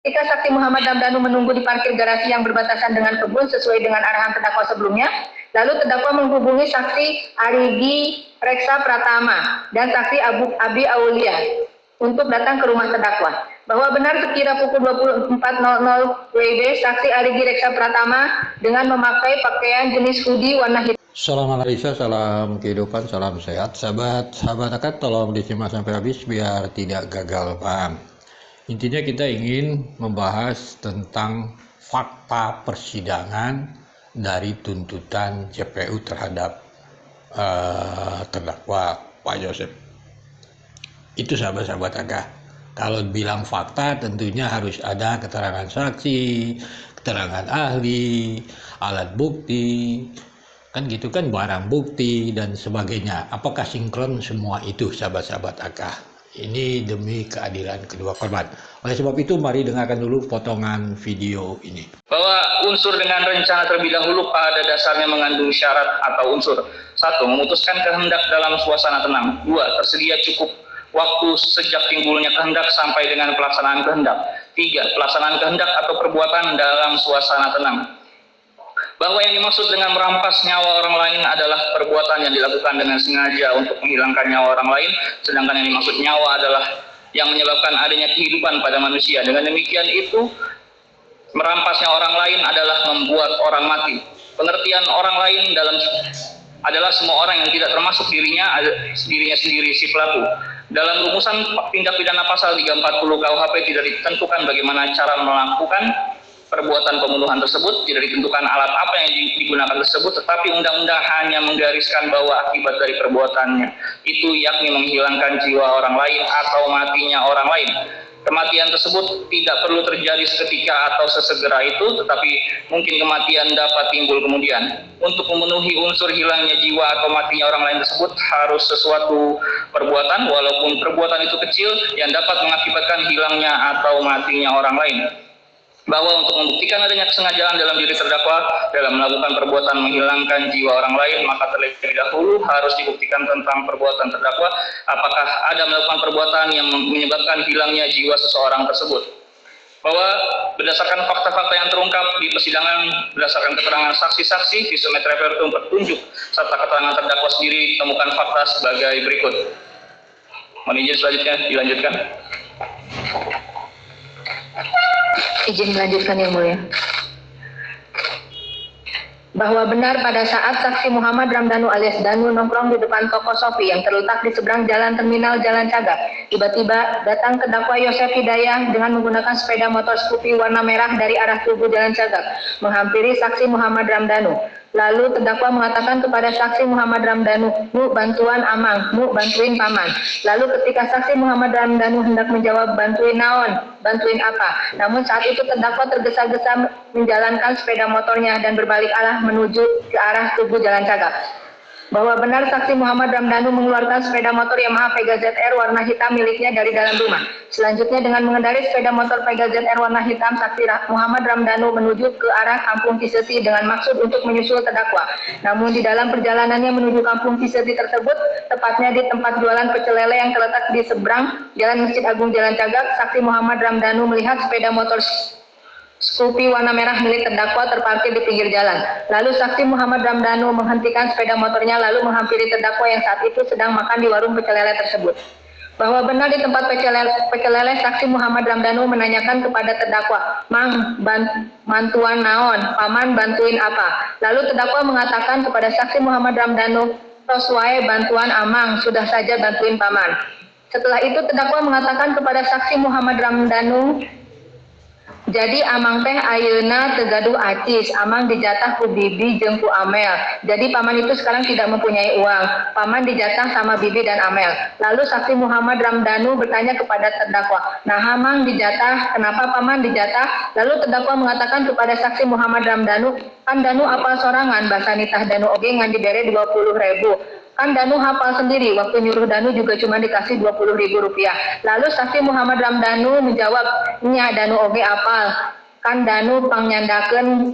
Ketika saksi Muhammad Ramdhanu menunggu di parkir garasi yang berbatasan dengan kebun sesuai dengan arahan terdakwa sebelumnya, lalu terdakwa menghubungi saksi Arigi Reksa Pratama dan saksi Abi Aulia untuk datang ke rumah terdakwa. Bahwa benar sekira pukul 24.00 WIB, saksi Arigi Reksa Pratama dengan memakai pakaian jenis hoodie warna hitam. Salam analisa, salam kehidupan, salam sehat. Sahabat akad, tolong disimak sampai habis biar tidak gagal paham. Intinya kita ingin membahas tentang fakta persidangan dari tuntutan JPU terhadap terdakwa Pak Yosef. Itu sahabat-sahabat akad. Kalau bilang fakta tentunya harus ada keterangan saksi, keterangan ahli, alat bukti, kan gitu kan, barang bukti dan sebagainya. Apakah sinkron semua itu sahabat-sahabat AK? Ini demi keadilan kedua korban. Oleh sebab itu mari dengarkan dulu potongan video ini. Bahwa unsur dengan rencana terlebih dahulu pada dasarnya mengandung syarat atau unsur. 1. Memutuskan kehendak dalam suasana tenang. 2. Tersedia cukup waktu sejak timbulnya kehendak sampai dengan pelaksanaan kehendak. 3. Pelaksanaan kehendak atau perbuatan dalam suasana tenang. Bahwa yang dimaksud dengan merampas nyawa orang lain adalah perbuatan yang dilakukan dengan sengaja untuk menghilangkan nyawa orang lain, sedangkan yang dimaksud nyawa adalah yang menyebabkan adanya kehidupan pada manusia. Dengan demikian itu, merampasnya orang lain adalah membuat orang mati. Pengertian orang lain adalah semua orang yang tidak termasuk dirinya sendiri si pelaku. Dalam rumusan tindak pidana pasal 340 KUHP tidak ditentukan bagaimana cara melakukan perbuatan pembunuhan tersebut, tidak ditentukan alat apa yang digunakan tersebut, tetapi undang-undang hanya menggariskan bahwa akibat dari perbuatannya itu yakni menghilangkan jiwa orang lain atau matinya orang lain. Kematian tersebut tidak perlu terjadi seketika atau sesegera itu, tetapi mungkin kematian dapat timbul kemudian. Untuk memenuhi unsur hilangnya jiwa atau matinya orang lain tersebut harus sesuatu perbuatan, walaupun perbuatan itu kecil, yang dapat mengakibatkan hilangnya atau matinya orang lain. Bahwa untuk membuktikan adanya kesengajaan dalam diri terdakwa dalam melakukan perbuatan menghilangkan jiwa orang lain, maka terlebih dahulu harus dibuktikan tentang perbuatan terdakwa apakah ada melakukan perbuatan yang menyebabkan hilangnya jiwa seseorang tersebut. Bahwa berdasarkan fakta-fakta yang terungkap di persidangan, berdasarkan keterangan saksi-saksi, visum et repertum petunjuk, serta keterangan terdakwa sendiri, ditemukan fakta sebagai berikut. Mohon izin selanjutnya dilanjutkan. Izin melanjutkan yang mulia. Bahwa benar pada saat saksi Muhammad Ramdhanu alias Danu nongkrong di depan toko Sofi yang terletak di seberang jalan terminal Jalan Cagak, tiba-tiba datang terdakwa Yosef Hidayah dengan menggunakan sepeda motor Scoopy warna merah dari arah Tugu Jalan Cagak, menghampiri saksi Muhammad Ramdhanu. Lalu terdakwa mengatakan kepada saksi Muhammad Ramdhanu, "Mu bantuan Amang, mu bantuin paman." Lalu ketika saksi Muhammad Ramdhanu hendak menjawab bantuin naon, bantuin apa, namun saat itu terdakwa tergesa-gesa menjalankan sepeda motornya dan berbalik arah menuju ke arah Tugu Jalan Cagak. Bahwa benar saksi Muhammad Ramdhanu mengeluarkan sepeda motor Yamaha Vega ZR warna hitam miliknya dari dalam rumah. Selanjutnya dengan mengendarai sepeda motor Vega ZR warna hitam, saksi Muhammad Ramdhanu menuju ke arah Kampung Ciseti dengan maksud untuk menyusul terdakwa. Namun di dalam perjalanannya menuju Kampung Ciseti tersebut, tepatnya di tempat jualan pecel lele yang terletak di seberang Jalan Masjid Agung Jalan Cagak, saksi Muhammad Ramdhanu melihat sepeda motor Scoopy warna merah milik terdakwa terparkir di pinggir jalan. Lalu saksi Muhammad Ramdhanu menghentikan sepeda motornya lalu menghampiri terdakwa yang saat itu sedang makan di warung pecel lele tersebut. Bahwa benar di tempat pecel lele, saksi Muhammad Ramdhanu menanyakan kepada terdakwa, "Mang, bantuan naon, paman bantuin apa?" Lalu terdakwa mengatakan kepada saksi Muhammad Ramdhanu, "Tos wae bantuan Amang, sudah saja bantuin paman." Setelah itu terdakwa mengatakan kepada saksi Muhammad Ramdhanu, "Jadi Amang teh ayeuna teu gaduh acis, Amang dijatah ku Bibi jeung ku Amel. Jadi paman itu sekarang tidak mempunyai uang. Paman dijatah sama Bibi dan Amel." Lalu saksi Muhammad Ramdhanu bertanya kepada terdakwa, "Nah Amang dijatah, kenapa paman dijatah?" Lalu terdakwa mengatakan kepada saksi Muhammad Ramdhanu, "Kan Danu apal sorangan, bahasa nitah Danu oge ngan dibere 20.000. Kan Danu hafal sendiri, waktu nyuruh Danu juga cuma dikasih 20.000 rupiah." Lalu saksi Muhammad Ramdhanu menjawab, "Nya Danu oge apal, kan Danu pangnyandakeun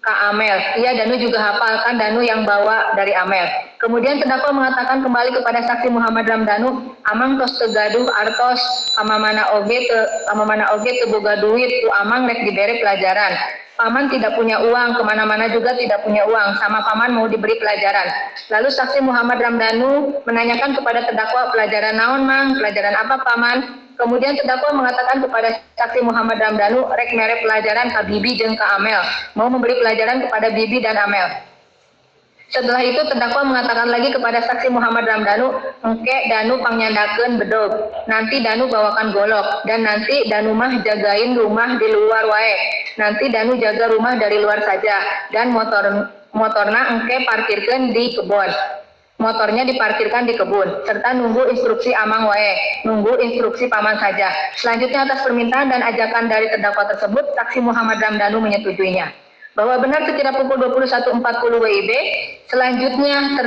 Kak Amel. Iya, Danu juga hafal kan, Danu yang bawa dari Amel. Kemudian terdakwa mengatakan kembali kepada saksi Muhammad Ramdhanu, amang tos tegaduh artos pamamana oge teboga duit tu amang rek diberi pelajaran. Paman tidak punya uang, kemana-mana juga tidak punya uang, sama paman mau diberi pelajaran. Lalu saksi Muhammad Ramdhanu menanyakan kepada terdakwa, pelajaran naon mang, pelajaran apa paman? Kemudian terdakwa mengatakan kepada saksi Muhammad Ramdhanu, rek mere pelajaran ka Bibi jeung ka Amel, mau memberi pelajaran kepada Bibi dan Amel. Setelah itu terdakwa mengatakan lagi kepada saksi Muhammad Ramdhanu, engke Danu pangnyandakeun bedog, nanti Danu bawakan golok, dan nanti Danu mah jagain rumah di luar wae, nanti Danu jaga rumah dari luar saja, dan motorna engke parkirkeun di kebun. Motornya diparkirkan di kebun, serta nunggu instruksi amang wae, nunggu instruksi paman saja. Selanjutnya atas permintaan dan ajakan dari terdakwa tersebut, saksi Muhammad Ramdhanu menyetujuinya. Bahwa benar sekira pukul 21.40 WIB, selanjutnya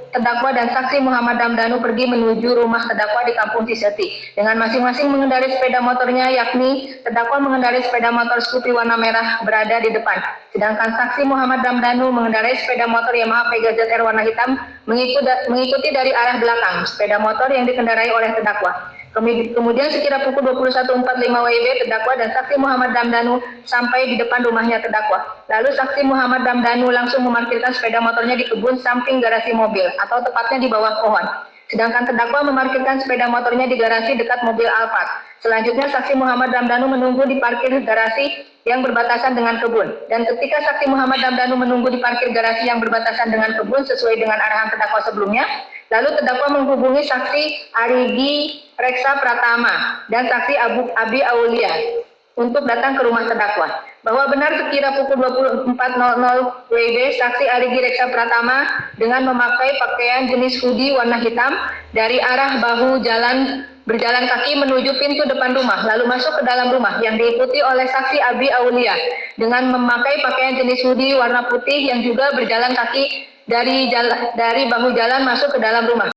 terdakwa dan saksi Muhammad Ramdhanu pergi menuju rumah terdakwa di Kampung Ciseti dengan masing-masing mengendarai sepeda motornya, yakni terdakwa mengendarai sepeda motor Scoopy warna merah berada di depan, sedangkan saksi Muhammad Ramdhanu mengendarai sepeda motor Yamaha Pegasus R warna hitam mengikuti dari arah belakang sepeda motor yang dikendarai oleh terdakwa. Kemudian sekira pukul 21.45 WIB, terdakwa dan saksi Muhammad Ramdhanu sampai di depan rumahnya terdakwa. Lalu saksi Muhammad Ramdhanu langsung memarkirkan sepeda motornya di kebun samping garasi mobil, atau tepatnya di bawah pohon. Sedangkan terdakwa memarkirkan sepeda motornya di garasi dekat mobil Alphard. Selanjutnya saksi Muhammad Ramdhanu menunggu di parkir garasi yang berbatasan dengan kebun. Dan ketika saksi Muhammad Ramdhanu menunggu di parkir garasi yang berbatasan dengan kebun sesuai dengan arahan terdakwa sebelumnya, lalu terdakwa menghubungi saksi Arigi Reksa Pratama dan saksi Abi Aulia untuk datang ke rumah terdakwa. Bahwa benar sekira pukul 24.00 WIB, saksi Arigi Reksa Pratama dengan memakai pakaian jenis hoodie warna hitam dari arah bahu jalan berjalan kaki menuju pintu depan rumah, lalu masuk ke dalam rumah yang diikuti oleh saksi Abi Aulia dengan memakai pakaian jenis hoodie warna putih yang juga berjalan kaki dari bahu jalan masuk ke dalam rumah.